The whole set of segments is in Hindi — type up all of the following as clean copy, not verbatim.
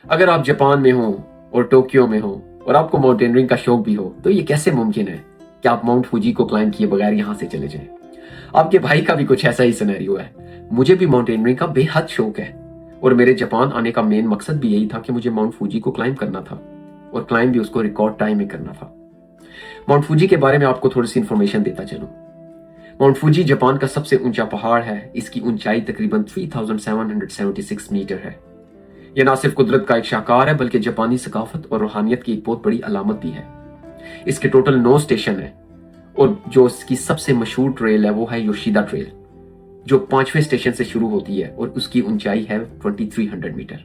अगर आप जापान में हो और टोक्यो में हो और आपको माउंटेनियरिंग का शौक भी हो तो ये कैसे मुमकिन है कि आप माउंट फूजी को क्लाइंब किए बगैर यहाँ से चले जाएं? आपके भाई का भी कुछ ऐसा ही सिनेरियो है। मुझे भी माउंटेनियरिंग का बेहद शौक है और मेरे जापान आने का मेन मकसद भी यही था कि मुझे माउंट फूजी को क्लाइंब करना था और क्लाइंब भी उसको रिकॉर्ड टाइम में करना था। माउंट फूजी के बारे में आपको थोड़ी सी इंफॉर्मेशन देता चलूं। माउंट फूजी जापान का सबसे ऊंचा पहाड़ है। इसकी ऊंचाई तकरीबन 3776 मीटर है। यह ना सिर्फ कुदरत का एक शाहकार है बल्कि जापानी सकाफत और रूहानियत की एक बहुत बड़ी अलामत भी है। इसके टोटल 9 स्टेशन है और जो इसकी सबसे मशहूर ट्रेल है वो है योशिदा ट्रेल, जो 5वें स्टेशन से शुरू होती है और उसकी ऊंचाई है 2300 मीटर।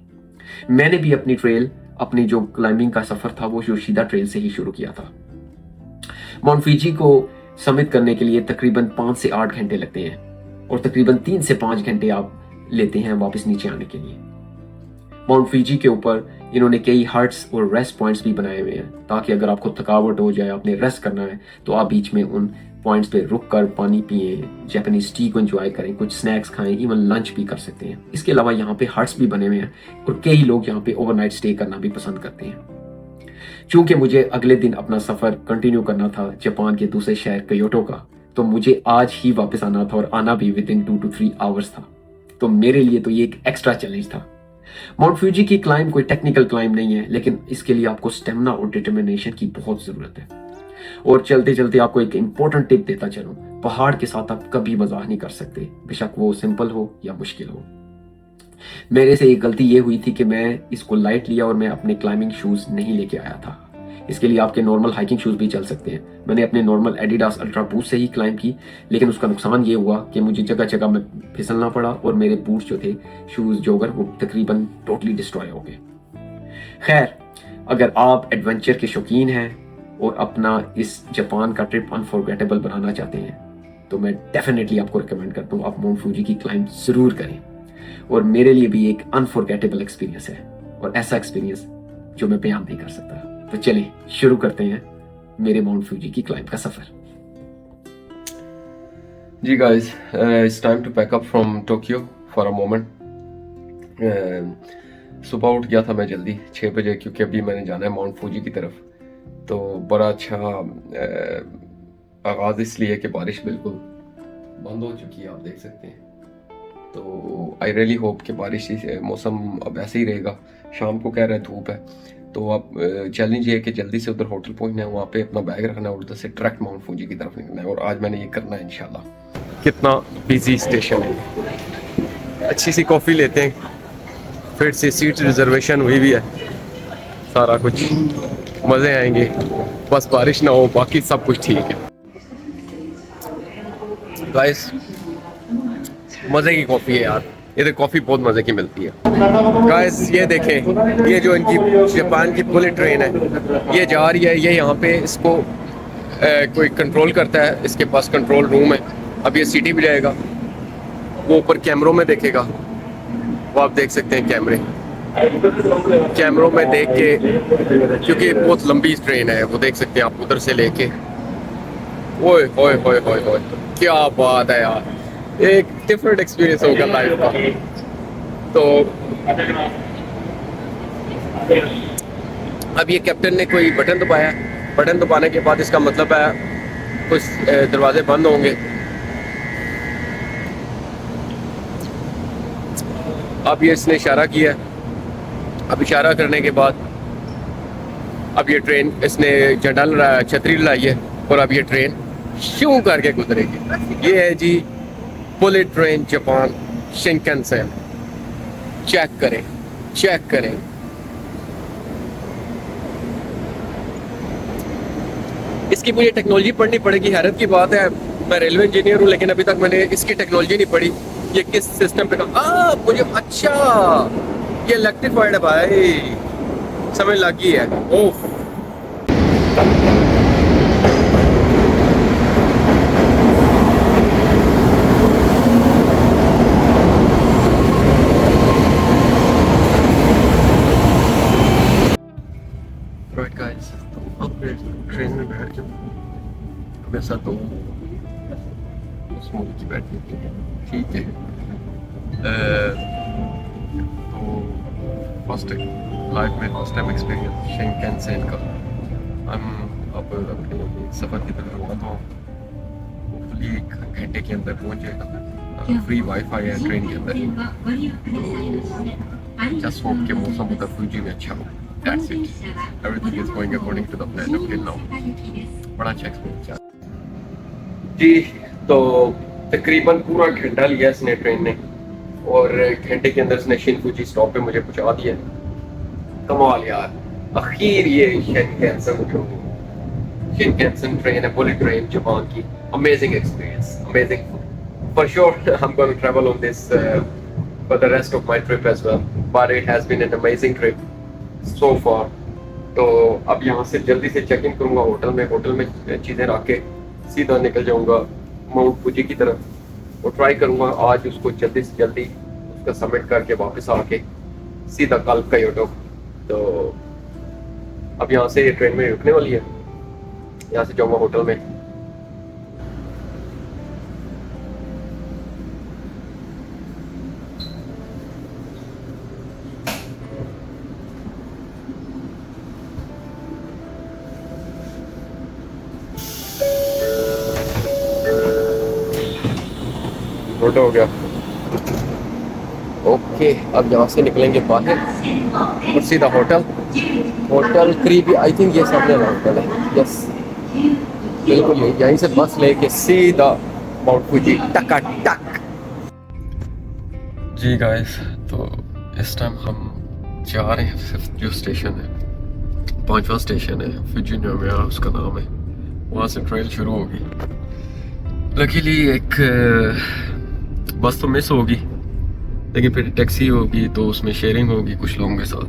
मैंने भी अपनी जो क्लाइंबिंग का सफर था वो योशिदा ट्रेल से ही शुरू किया था। माउंट फूजी को समिट करने के लिए तकरीबन 5 से 8 घंटे लगते हैं और तकरीबन 3 से 5 घंटे आप लेते हैं वापस नीचे आने के लिए। माउंट फूजी के ऊपर इन्होंने कई हट्स और रेस्ट पॉइंट्स भी बनाए हुए हैं ताकि अगर आपको थकावट हो जाए, आपने रेस्ट करना है तो आप बीच में उन पॉइंट्स पे रुक कर पानी पिए, जापानीज टी को एंजॉय करें, कुछ स्नैक्स खाएं, इवन लंच भी कर सकते हैं। इसके अलावा यहाँ पे हट्स भी बने हुए हैं और कई लोग यहाँ पे ओवरनाइट स्टे करना भी पसंद करते हैं। चूंकि मुझे अगले दिन अपना सफर कंटिन्यू करना था जापान के दूसरे शहर क्योटो का, तो मुझे आज ही वापस आना था और आना भी विद इन 2 to 3 आवर्स था। तो मेरे लिए तो ये एक एक्स्ट्रा चैलेंज था। माउंट फूजी की क्लाइंब कोई टेक्निकल क्लाइंब नहीं है, लेकिन इसके लिए आपको स्टेमिना और डिटर्मिनेशन की बहुत जरूरत है। और चलते चलते आपको एक इंपॉर्टेंट टिप देता चलूं, पहाड़ के साथ आप कभी मजाक नहीं कर सकते, बेशक वो सिंपल हो या मुश्किल हो। मेरे से एक गलती ये हुई थी कि मैं इसको लाइट लिया और मैं अपने क्लाइंबिंग शूज नहीं लेके आया था। इसके लिए आपके नॉर्मल हाइकिंग शूज भी चल सकते हैं। मैंने अपने नॉर्मल एडिडास अल्ट्रा बूट से ही क्लाइंब की, लेकिन उसका नुकसान ये हुआ कि मुझे जगह जगह में फिसलना पड़ा और मेरे बूट्स जो थे शूज जोगर वो तकरीबन टोटली डिस्ट्रॉय हो गए। खैर, अगर आप एडवेंचर के शौकीन हैं और अपना इस जापान का ट्रिप अनफॉरगेटेबल बनाना चाहते हैं तो मैं डेफिनेटली आपको रिकमेंड करता हूँ आप माउंट फूजी की क्लाइंब जरूर करें। और मेरे लिए भी एक अनफॉरगेटेबल एक्सपीरियंस है और ऐसा एक्सपीरियंस जो मैं बयान नहीं कर सकता। तो चलिए शुरू करते हैं मेरे माउंट फूजी की क्लाइंब का सफर। जी guys, it's time to pack up from Tokyo for a moment. सुबह उठ गया था मैं जल्दी 6 बजे, क्योंकि अभी मैंने जाना है माउंट फूजी की तरफ। तो बड़ा अच्छा आगाज इसलिए कि बारिश बिल्कुल बंद हो चुकी है, आप देख सकते हैं। तो आई रियली होप कि बारिश मौसम अब ऐसे ही रहेगा। शाम को कह रहे हैं धूप है, तो अब चैलेंज ये है कि जल्दी से उधर होटल पहुंचना है, वहाँ पे अपना बैग रखना है और उधर से डायरेक्ट माउंट फूजी की तरफ निकलना है। और आज मैंने ये करना है इंशाल्लाह। कितना बिजी स्टेशन है। अच्छी सी कॉफ़ी लेते हैं, फिर से सीट रिजर्वेशन हुई भी है, सारा कुछ मज़े आएंगे। बस बारिश ना हो, बाकी सब कुछ ठीक है। गाइस, मज़े की कॉफ़ी है यार, इधर कॉफ़ी बहुत मज़े की मिलती है। गाइस ये देखें, ये जो इनकी जापान की बुलेट ट्रेन है ये जा रही है। ये यहाँ पे इसको कोई कंट्रोल करता है, इसके पास कंट्रोल रूम है। अब ये सिटी भी जाएगा, वो ऊपर कैमरों में देखेगा, वो आप देख सकते हैं कैमरों में देख के, क्योंकि बहुत लंबी ट्रेन है, वो देख सकते हैं आप उधर से लेके। ओए होए होए होए होए, क्या बात है यार, एक डिफरेंट एक्सपीरियंस होगा लाइफ का। तो अब ये कैप्टन ने कोई बटन दबाया, बटन दबाने के बाद इसका मतलब है कुछ दरवाजे बंद होंगे। अब ये इसने इशारा किया, अब इशारा करने के बाद अब ये ट्रेन इसने झंडा लहराया, छतरी लाई है और अब ये ट्रेन शू करके गुजरेगी। ये है जी bullet train Japan Shinkansen. Check करें, चेक करें। इसकी मुझे टेक्नोलॉजी पढ़नी पड़ेगी। हैरत की बात है, मैं रेलवे इंजीनियर हूँ लेकिन अभी तक मैंने इसकी टेक्नोलॉजी नहीं पढ़ी। ये किस सिस्टम पे काम, मुझे अच्छा ये इलेक्ट्रिफाइड है भाई, समझ लगी है। ओह राइट गाइस, तो अब ट्रेन में बैठ के वैसा तो स्मूथ की बैठनी ठीक है। तो फर्स्ट लाइफ में फर्स्ट टाइम एक्सपीरियंस शिनकानसेन का। हम अब अपने सफ़र की तरफ रवाना हो, होपफुली 1 घंटे के अंदर पहुंच जाएगा। फ्री वाईफाई है ट्रेन के अंदर, जस्ट होप के मौसम उधर फुजी में अच्छा हो। That's it. Everything is going according to the plan up till now. बड़ा अच्छा एक्सपीरियंस जी। तो तकरीबन पूरा घंटा लिया इसने ट्रेन ने, और घंटे के अंदर इसने शिनफुजी स्टॉप पे मुझे पहुंचा दिया। कमाल यार, आखिर ये शिनकानसेन ट्रेन है, बुलेट ट्रेन जापान की। Amazing experience, amazing for sure. I am going to travel on this for the rest of my trip as well, but it has been an amazing trip so far। तो अब यहाँ से जल्दी से चेक इन करूँगा होटल में चीज़ें रख के सीधा निकल जाऊँगा माउंट फुजी की तरफ, और ट्राई करूँगा आज उसको जल्दी से जल्दी उसका सबमिट करके वापस आके सीधा कल क्योटो। तो अब यहाँ से ट्रेन में रुकने वाली है, यहाँ से जाऊँगा होटल में। छोटा हो गया। ओके, अब यहाँ से निकलेंगे बाहर और सीधा होटल करीब, आई थिंक ये सामने वाला होटल है। यस, बिल्कुल यहीं से बस लेके सीधा माउंट फुजी टक। जी गाइस, तो इस टाइम हम जा रहे हैं 5th जो स्टेशन है, 5वां स्टेशन है फुजिनो में, उसका नाम है। वहाँ से ट्रेल शुरू होगी। लकीली एक बस तो मिस होगी, लेकिन फिर टैक्सी होगी तो उसमें शेयरिंग होगी कुछ लोगों के साथ,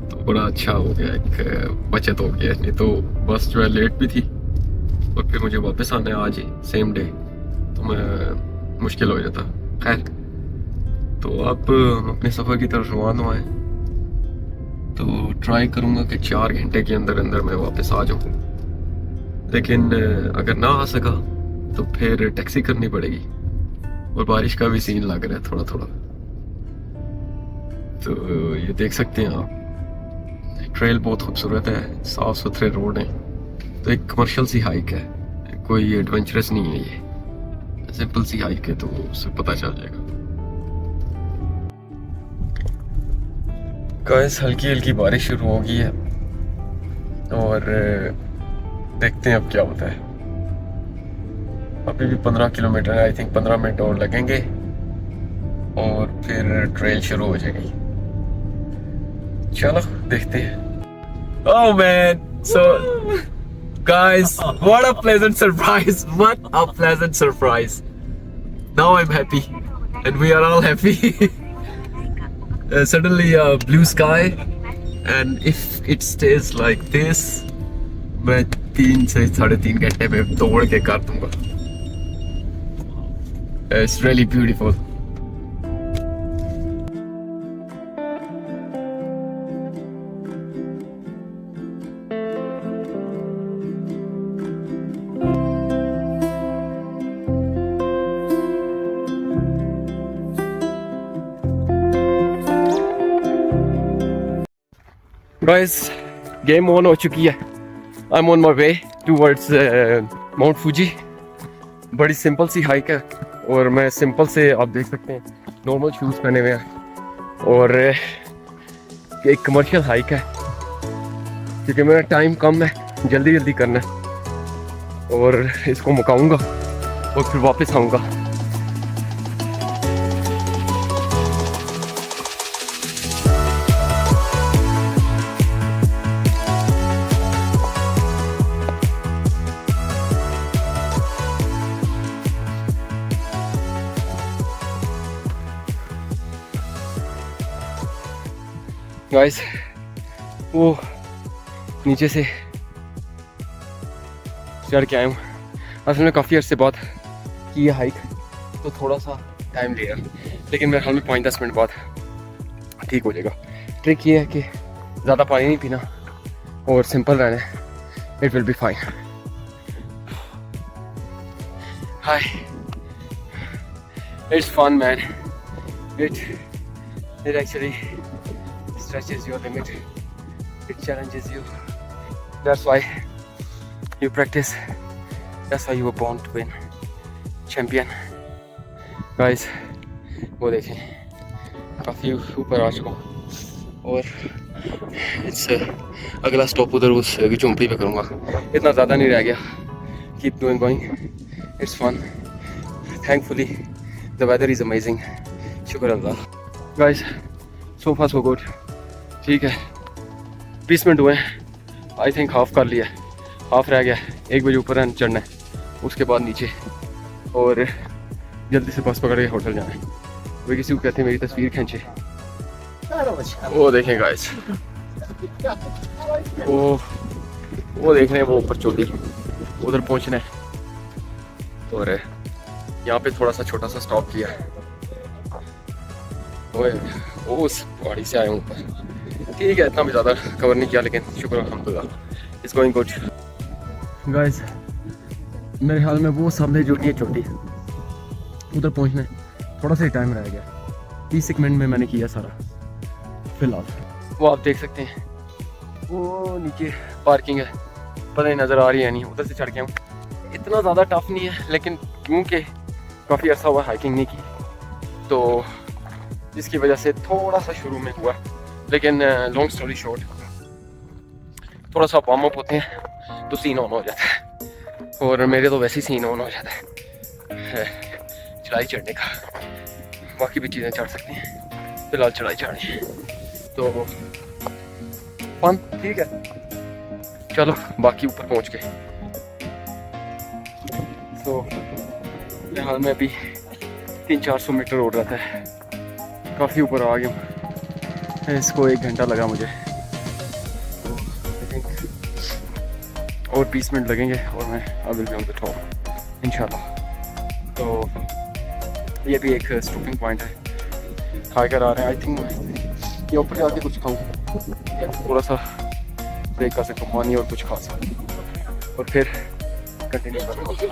तो बड़ा अच्छा हो गया, एक बचत हो गया। नहीं तो बस जो है लेट भी थी, और फिर मुझे वापस आना है आज ही सेम डे, तो मैं मुश्किल हो जाता। खैर, तो अब हम अपने सफ़र की तरफ रवाना हुए, तो ट्राई करूँगा कि 4 घंटे के अंदर मैं वापस आ जाऊँ। लेकिन अगर ना आ सका तो फिर टैक्सी करनी पड़ेगी, और बारिश का भी सीन लग रहा है थोड़ा थोड़ा। तो ये देख सकते हैं आप, ट्रेल बहुत खूबसूरत है, साफ सुथरे रोड हैं। तो एक कमर्शियल सी हाइक है, कोई एडवेंचरस नहीं है, ये सिंपल सी हाइक है, तो उससे पता चल जाएगा। गाइस, हल्की हल्की बारिश शुरू हो गई है, और देखते हैं अब क्या होता है। अभी भी 15 किलोमीटर है, आई थिंक 15 मिनट और लगेंगे, और फिर ट्रेल शुरू हो जाएगी। चलो देखते हैं। Oh man, so guys, what a pleasant surprise! What a pleasant surprise! Now I'm happy, and we are all happy. Suddenly blue sky, and if it stays like this, मैं 3 से 3.5 घंटे में दौड़ के कर दूंगा। It's really beautiful. Guys, game on हो चुकी है। I'm on my way towards Mount Fuji। बड़ी सिंपल सी हाइक है, और मैं सिंपल से, आप देख सकते हैं, नॉर्मल शूज़ पहने हुए हैं, और एक कमर्शियल हाइक है, क्योंकि मेरा टाइम कम है, जल्दी करना है, और इसको मुकाऊंगा और फिर वापस आऊँगा। गाइस, वो नीचे से चढ़ के आया हूँ। असल में काफ़ी अर्से बाद की ये हाइक, तो थोड़ा सा टाइम लिया, लेकिन मेरे ख्याल में 5-10 मिनट बाद ठीक हो जाएगा। ट्रिक ये है कि ज़्यादा पानी नहीं पीना और सिंपल रहना है, it will be fine. Hi, it's fun man, it actually stretches your limit, it challenges you. That's why you practice. That's why you were born to win. Champion. Guys, वो देखें काफ़ी ऊपर आ चुका हूँ और इट्स अगला स्टॉप उधर उस झोंपड़ी पे करूँगा. इतना ज़्यादा नहीं रह गया. Keep doing going. It's fun. Thankfully, the weather is amazing. शुक्र अल्लाह. Guys, so far so good. ठीक है 20 मिनट हुए. आई थिंक हाफ कर लिया. हाफ रह गया. 1 बजे ऊपर चढ़ना है, उसके बाद नीचे और जल्दी से बस पकड़ के होटल जाना है. वे किसी को कहते हैं मेरी तस्वीर खींचे. वो देखें गाइस, वो देख रहे हैं वो ऊपर चोटी, उधर पहुंचना है और यहाँ पे थोड़ा सा छोटा सा स्टॉप किया. वो उस पहाड़ी से आए हूँ ऊपर. ठीक है इतना भी ज़्यादा कवर नहीं किया लेकिन शुक्र अल्हम्दुलिल्लाह. It's going good. गाइस मेरे ख्याल में वो सामने जो ये चोटी उधर पहुंचना है, थोड़ा सा ही टाइम रह गया. 30 मिनट में मैंने किया सारा फिलहाल. वो आप देख सकते हैं वो नीचे पार्किंग है, पता नहीं नज़र आ रही है नहीं. उधर से चढ़ के हूँ. इतना ज़्यादा टफ नहीं है लेकिन क्योंकि काफ़ी अर्सा हुआ हाइकिंग नहीं की तो जिसकी वजह से थोड़ा सा शुरू में हुआ. लेकिन लॉन्ग स्टोरी शॉर्ट, थोड़ा सा वार्म अप होते हैं तो सीन ऑन हो जाता है और मेरे तो वैसे ही सीन ऑन हो जाता है चढ़ाई चढ़ने का. बाकी भी चीज़ें चढ़ सकती हैं, फिलहाल चढ़ाई चढ़नी है तो फन. ठीक है चलो बाकी ऊपर पहुंच गए. तो फिलहाल में अभी 300-400 मीटर रोड रहता है. काफ़ी ऊपर आ गया हूँ. इसको 1 घंटा लगा मुझे. और 20 मिनट लगेंगे और मैं आई will be on the top इंशाल्लाह. तो ये भी एक स्टॉपिंग पॉइंट है. हाइकर आ रहे हैं. आई थिंक ये ऊपर जाके कुछ खाऊँ, थोड़ा सा ब्रेक कर सकता हूँ, पानी और कुछ खा सकता हूँ और फिर कंटिन्यू करूँगा.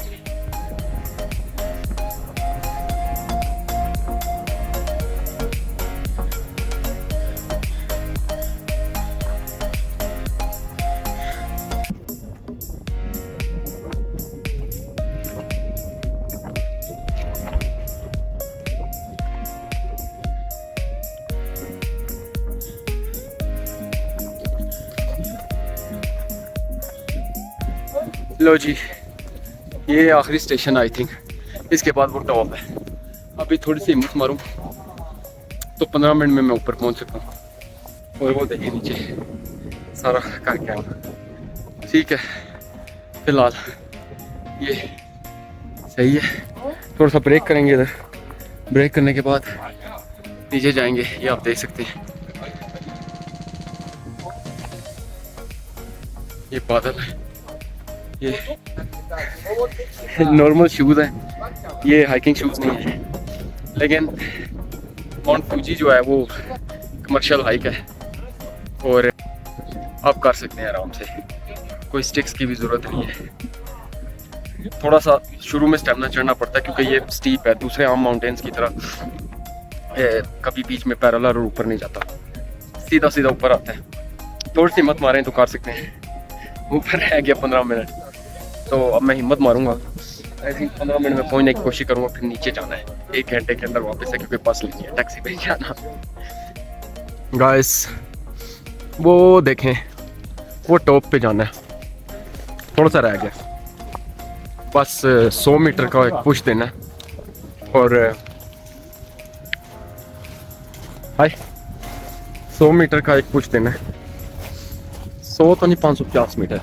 लो जी ये आखिरी स्टेशन आई थिंक. इसके बाद वो टॉप है. अभी थोड़ी सी हिम्मत मारूं तो 15 मिनट में मैं ऊपर पहुंच सकता हूँ. और वो देखिए नीचे सारा करके आऊँ. ठीक है फिलहाल ये सही है. थोड़ा सा ब्रेक करेंगे इधर. ब्रेक करने के बाद नीचे जाएंगे. ये आप देख सकते हैं ये बादल है. ये नॉर्मल शूज़ हैं, ये हाइकिंग शूज़ नहीं है. लेकिन माउंट फूजी जो है वो कमर्शियल हाइक है और आप कर सकते हैं आराम से. कोई स्टिक्स की भी ज़रूरत नहीं है. थोड़ा सा शुरू में स्टेमिना चढ़ना पड़ता है क्योंकि ये स्टीप है. दूसरे आम माउंटेन्स की तरह कभी बीच में पैरेलल और ऊपर नहीं जाता, सीधा सीधा ऊपर आता है. थोड़ी सी हिम्मत मारें तो कर सकते हैं. ऊपर रह गया 15 मिनट तो अब मैं हिम्मत मारूंगा. आई थिंक 15 मिनट में पहुंचने की कोशिश करूंगा. फिर नीचे जाना है 1 घंटे के अंदर वापस है क्योंकि बस लेनी है, टैक्सी पे जाना. गाइस वो देखें वो टॉप पे जाना है. थोड़ा सा रह गया बस 100 मीटर का एक पुश देना है और हाय 100 मीटर का एक पुश देना है. 100 तो नहीं 550 मीटर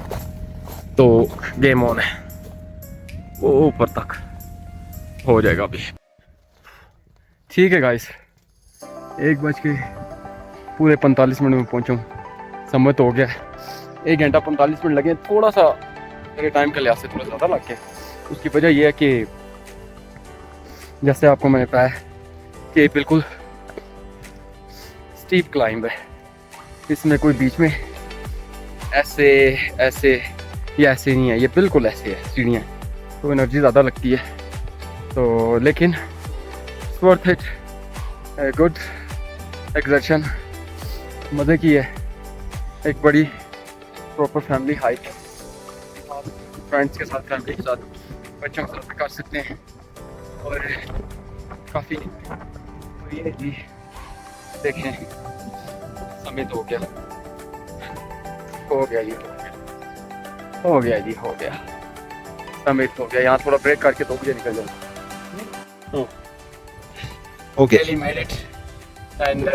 तो गेम ऑन है. वो ऊपर तक हो जाएगा अभी. ठीक है गाइस 1:45 में पहुंचूँ. सम्मत हो गया. 1 घंटा 45 मिनट लगे. थोड़ा सा मेरे टाइम के लिहाज से थोड़ा ज़्यादा लग गया. उसकी वजह यह है कि जैसे आपको मैंने बताया कि बिल्कुल स्टीप क्लाइंब है. इसमें कोई बीच में ऐसे या ऐसे नहीं है. ये बिल्कुल ऐसे है सीढ़ियाँ. तो एनर्जी ज़्यादा लगती है तो लेकिन वर्थ इट. Good exertion. मज़े की है, एक बड़ी प्रॉपर फैमिली हाइक, फ्रेंड्स के साथ, फैमिली के साथ, बच्चों के साथ कर सकते हैं। और काफ़ी ये जी देखें, समिट हो गया, हो गया जी, हो गया जी, हो गया, समिट हो गया। यहाँ थोड़ा ब्रेक करके 2 बजे निकल जाए। Okay. Really made it, and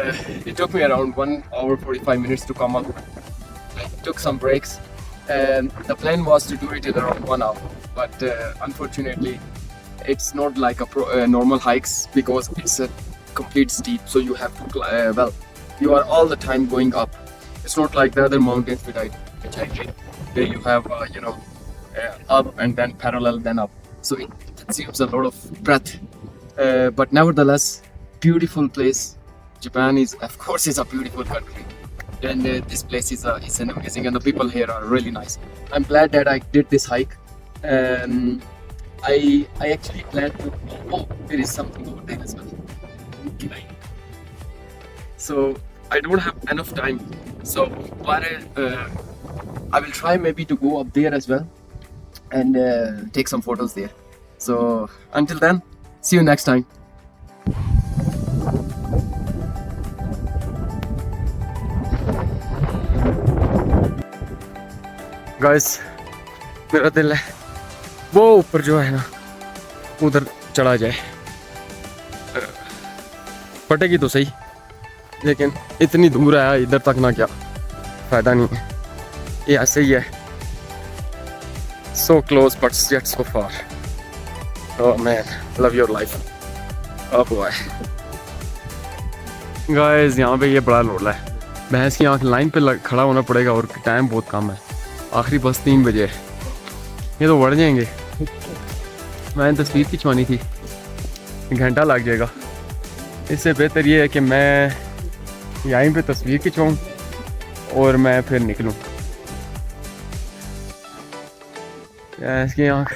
it took me around 1 hour 45 minutes to come up. I took some breaks, and the plan was to do it in around 1 hour, but unfortunately it's not like a normal hikes, because it's a complete steep, so you have to you are all the time going up. It's not like the other mountains which I did, where you have up and then parallel then up, so it consumes a lot of breath, but nevertheless beautiful place. Japan is, of course, is a beautiful country, and this place is an amazing, and the people here are really nice. I'm glad that I did this hike. I actually planned to. Oh, there is something over there as well. Okay. So I don't have enough time. So but I will try maybe to go up there as well and take some photos there. So until then, see you next time. Guys, मेरा दिल है वो ऊपर जो है ना, उधर चढ़ा जाए, फटेगी तो सही, लेकिन इतनी दूर आया इधर तक ना, क्या फायदा नहीं है, ये ऐसे ही है, so close but yet so far. Oh man, love your life. Oh boy. Guys, यहाँ पे ये बड़ा लोड़ा है, भैंस की आँख लाइन पे खड़ा होना पड़ेगा, और टाइम बहुत कम है, आखिरी बस 3 बजे है, ये तो बढ़ जाएंगे। मैंने तस्वीर खिंचवानी थी, घंटा लग जाएगा, इससे बेहतर ये है कि मैं यहीं पे तस्वीर खिंचवाऊँ और मैं फिर निकलूँ। इसकी आँख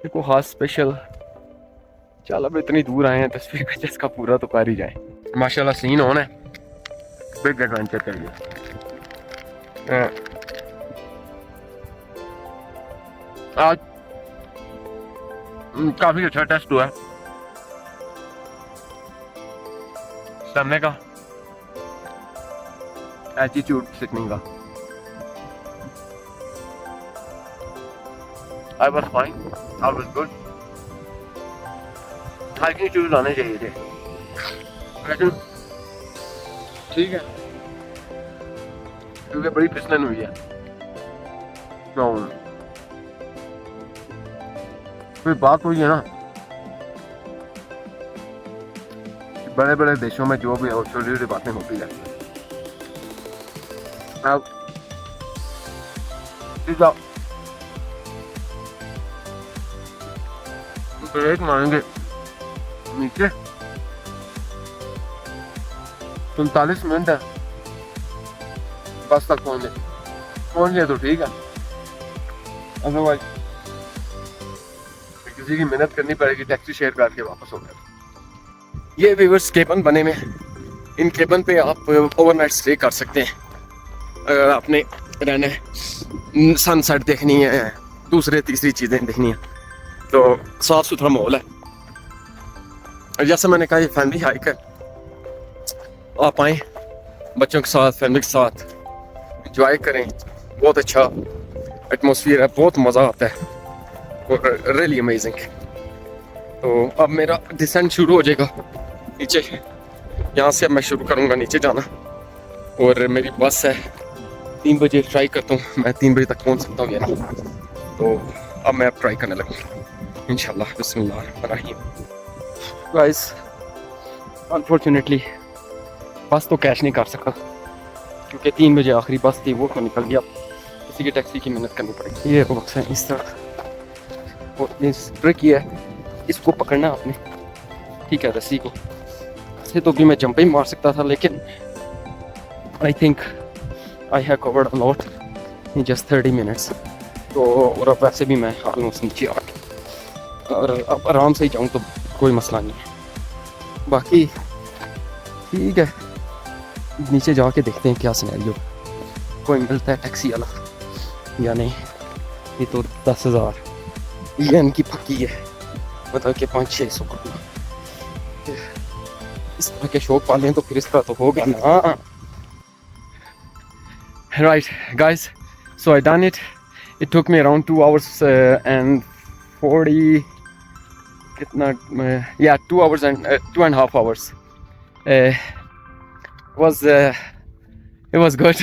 देखो, खास स्पेशल, चल अब इतनी दूर आए हैं, तस्वीर का जिसका पूरा तो कर ही जाए। माशाल्लाह सीन होना है, बिग एडवेंचर करिए। आज काफी अच्छा टेस्ट हुआ है स्टैमिना का, एटीट्यूड सीखने का। I was fine, I was good. Hiking shoes लाने चाहिए थे, लेकिन ठीक है क्योंकि बड़ी फिसलन हुई है। तो कोई बात हुई है ना, बड़े बड़े देशों में जो भी है वो छोटी छोटी बातें होती है। अब ब्रेक मारेंगे नीचे, 45 मिनट है बस तक पहुंच गए तो ठीक है, अदरवाइज किसी की मेहनत करनी पड़ेगी, टैक्सी शेयर करके वापस हो गए। ये व्यूअर्स केबन बने में, इन केबन पे आप ओवरनाइट स्टे कर सकते हैं अगर आपने रहना है, सनसेट देखनी है, दूसरे तीसरी चीज़ें देखनी है, तो साफ सुथरा माहौल है। और जैसे मैंने कहा, ये फैमिली हाइक है, आप आए बच्चों के साथ, फैमिली के साथ एंजॉय करें, बहुत अच्छा एटमॉस्फेयर है, बहुत मज़ा आता है और रियली अमेजिंग। तो अब मेरा डिसेंट शुरू हो जाएगा नीचे, यहाँ से अब मैं शुरू करूँगा नीचे जाना, और मेरी बस है 3 बजे, ट्राई करता हूँ मैं 3 बजे तक पहुँच सकता हूँ या नहीं। तो अब मैं ट्राई करने लगूँ इंशाल्लाह। बिस्मिल्लाह। गाइस, अनफॉर्चुनेटली बस तो कैच नहीं कर सका, क्योंकि 3 बजे आखिरी बस थी, वो तो निकल गया, किसी की टैक्सी की मेहनत करनी पड़ेगी। ये बक्स है इस तरह, और इस ट्रिक ये है, इसको पकड़ना आपने, ठीक है, रस्सी को। ऐसे तो भी मैं जंप ही मार सकता था, लेकिन I think I have covered a lot in just 30 minutes. तो और अब वैसे भी मैं ऑलमोस्ट नीचे आ गया, और अब आराम से ही जाऊँ तो कोई मसला नहीं है। बाकी ठीक है, नीचे जाके देखते हैं क्या सिनेरियो, कोई मिलता है टैक्सी वाला या नहीं। ये तो 10,000 ये इनकी पक्की है, मतलब कि 500-600 का। इस तरह के शौक पाले हैं तो फिर इस तरह तो होगा ना। Right guys, so I done it. It took me around 2 hours and 40 yeah, 2 hours and 2.5 hours. It was good.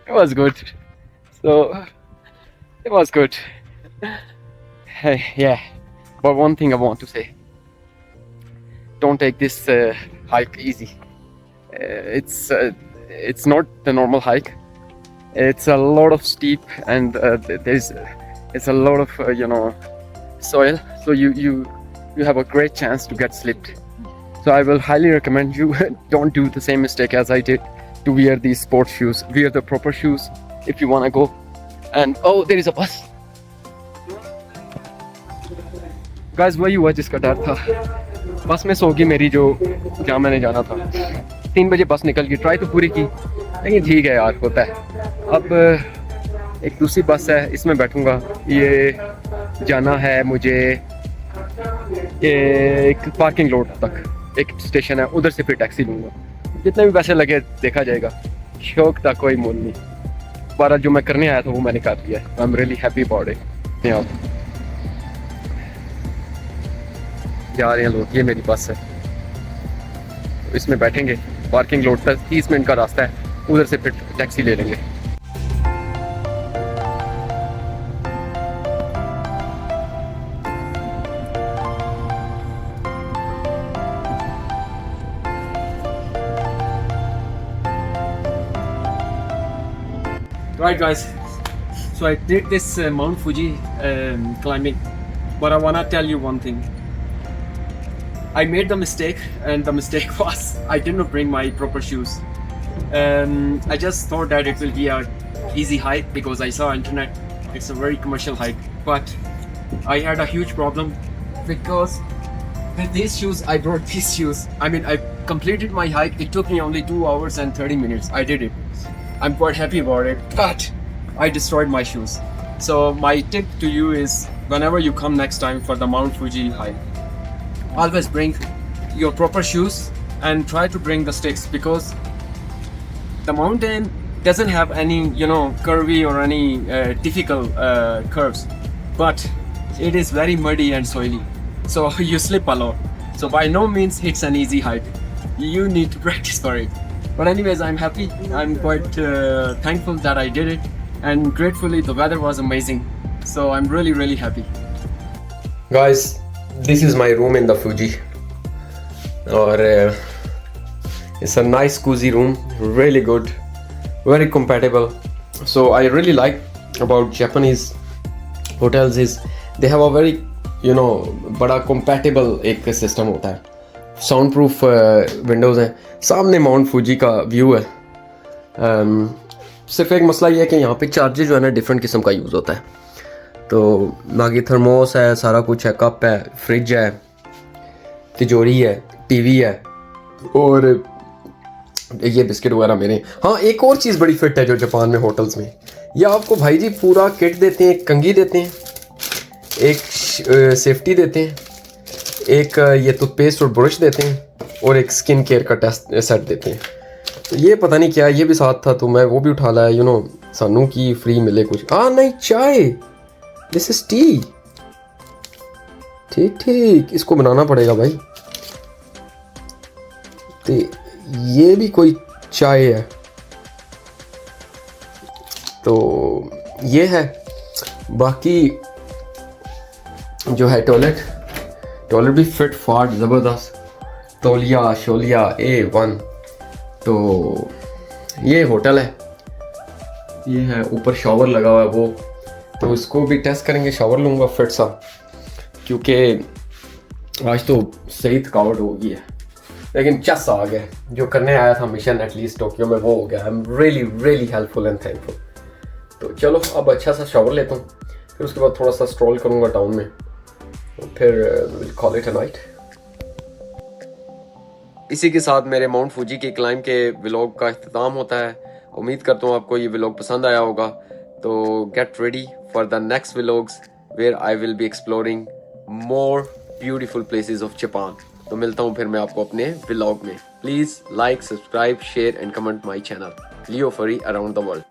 It was good. So it was good. Hey, yeah. But one thing I want to say: don't take this hike easy. It's not the normal hike. It's a lot of steep and it's a lot of soil. So you have a great chance to get slipped. So I will highly recommend you don't do the same mistake as I did, to wear these sports shoes. Wear the proper shoes if you want to go. And oh, there is a bus. Guys, वही हुआ जिसका डर था। बस मिस होगी मेरी, जो जहाँ मैंने जाना था। 3 बजे बस निकल गई। ट्राई तो पूरी की, लेकिन ठीक है यार, होता है। अब एक दूसरी बस है, इसमें बैठूंगा। ये जाना है मुझे एक पार्किंग लॉट तक, एक स्टेशन है, उधर से फिर टैक्सी लूँगा। जितने भी पैसे लगे देखा जाएगा, शौक था कोई मोल नहीं। बारह जो मैं करने आया था वो मैंने कर दिया। I am really happy about it. जा रहे हैं लोग, ये मेरी बस है, इसमें बैठेंगे। पार्किंग लॉट तक 30 मिनट का रास्ता है, उधर से फिर टैक्सी ले लेंगे। Right guys, so I did this Mount Fuji climbing, but I wanna tell you one thing. I made the mistake, and the mistake was I didn't bring my proper shoes. I just thought that it will be a easy hike because I saw internet it's a very commercial hike, but I had a huge problem because with these shoes I brought these shoes. I mean, I completed my hike. It took me only 2 hours and 30 minutes. I did it. I'm quite happy about it, but I destroyed my shoes. So my tip to you is, whenever you come next time for the Mount Fuji hike, always bring your proper shoes and try to bring the sticks, because the mountain doesn't have any curvy or any difficult curves, but it is very muddy and soily, so you slip a lot. So by no means it's an easy hike. You need to practice for it. But anyways, I'm happy. I'm quite thankful that I did it, and gratefully the weather was amazing. So I'm really happy. Guys, this is my room in the Fuji, or it's a nice cozy room, really good, very compatible. So I really like about Japanese hotels is they have a very बड़ा compatible एक system होता है। साउंड प्रूफ विंडोज़ हैं, सामने माउंट फूजी का व्यू है। सिर्फ एक मसला ये है कि यहाँ पे चार्जर जो है ना डिफरेंट किस्म का यूज़ होता है। तो बाकी थर्मोस है, सारा कुछ है, कप है, फ्रिज है, तिजोरी है, टीवी है, और ये बिस्किट वगैरह मेरे। हाँ, एक और चीज़ बड़ी फिट है जो जापान में होटल्स में, ये आपको भाई जी पूरा किट देते हैं। एक कंघी देते हैं, एक सेफ्टी देते हैं, एक ये टूथपेस्ट और ब्रश देते हैं, और एक स्किन केयर का टेस्ट सेट देते हैं। तो ये पता नहीं क्या, ये भी साथ था तो मैं वो भी उठा लाया। सानू की फ्री मिले कुछ। नहीं, चाय, दिस इज टी। ठीक, इसको बनाना पड़ेगा भाई। तो ये भी कोई चाय है, तो ये है। बाकी जो है टॉयलेट भी फिट फाट ज़बरदस्त, तौलिया शोलिया A1। तो ये होटल है, ये है ऊपर शावर लगा हुआ है वो, तो इसको भी टेस्ट करेंगे। शावर लूँगा फिट सा, क्योंकि आज तो सही थकावट हो गई है, लेकिन चस आ गया। जो करने आया था मिशन एटलीस्ट टोक्यो में, वो हो गया। I am really helpful and thankful. तो चलो अब अच्छा सा शावर लेता हूँ, फिर उसके बाद थोड़ा सा स्ट्रॉल करूँगा टाउन में, फिर will call it a night. इसी के साथ मेरे माउंट फूजी की क्लाइंब के व्लॉग का इख्तिताम होता है। उम्मीद करता हूँ आपको ये व्लॉग पसंद आया होगा। तो get ready for the next vlogs where I will be exploring more beautiful places of Japan. तो मिलता हूँ फिर मैं आपको अपने व्लॉग में। Please like, subscribe, share and comment my channel Leo Fari around the world.